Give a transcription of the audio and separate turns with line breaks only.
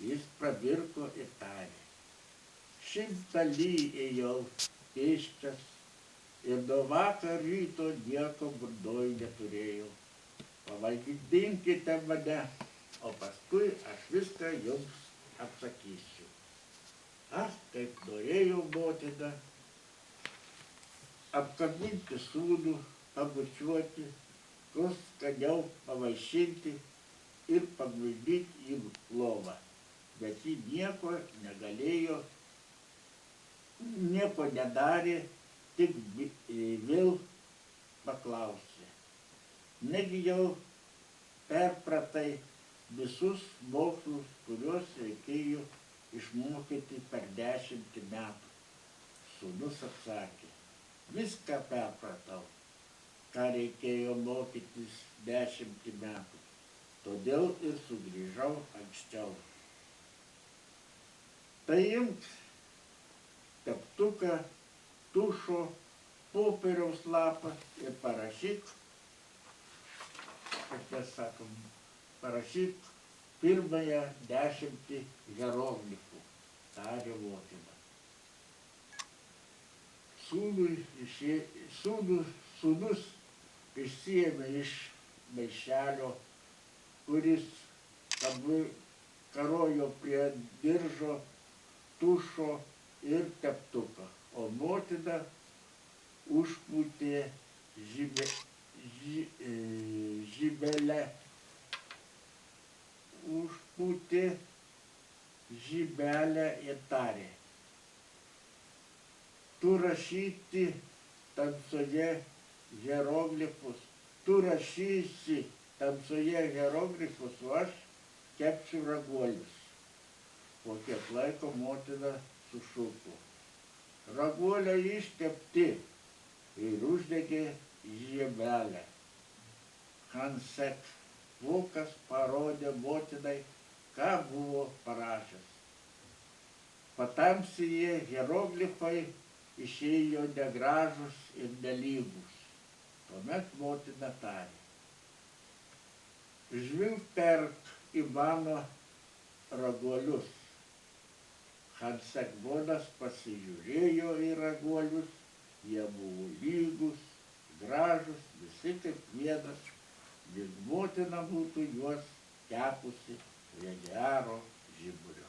Jis pravirko ir tarė: 100 ly ėjau pėsčias ir nuo vakar ryto nieko burdoj neturėjau. Pavalgydinkite mane, o paskui aš viską jums atsakysiu. Aš kaip norėjau, motina, apkabinti sūnų, pabučiuoti, kuo skaniau pavaišinti ir paguldyt į lovą. Bet ji nieko negalėjo, nieko nedarė, tik vėl paklausė: negi jau perpratai visus mokslus, kuriuos reikėjo išmokyti per 10 metų? Sūnus atsakė: viską perpratau, ką reikėjo mokytis 10 metų, todėl ir sugrįžau anksčiau. Tai imk teptuką, tušo, popieriaus lapą ir parašyk, kaip mes sakom, parašyk pirmąją 10 hieroglifų, tarė motina. Sūnus išsiėmė iš maišelio, kuris karojo prie diržo, tušo ir teptuką, o motina užpūtė žibelę ir tarė: tu rašyti tamsoje hieroglifus, o aš kepsiu raguolius. Po kiek laiko motina sušuko: raguoliai ištepti, ir uždegė žibelę. Hansek vokas parodė motinai, ką buvo parašęs. Patamsyje hieroglifai išėjo negražus ir nelygus. Tuomet motina tarė: žvilgterk į mano raguolius. Hansekvonas pasižiūrėjo į raguolius, jie buvo lygus, gražus, visi kaip vienas, lyg motina būtų juos kepusi prie gero žiburio.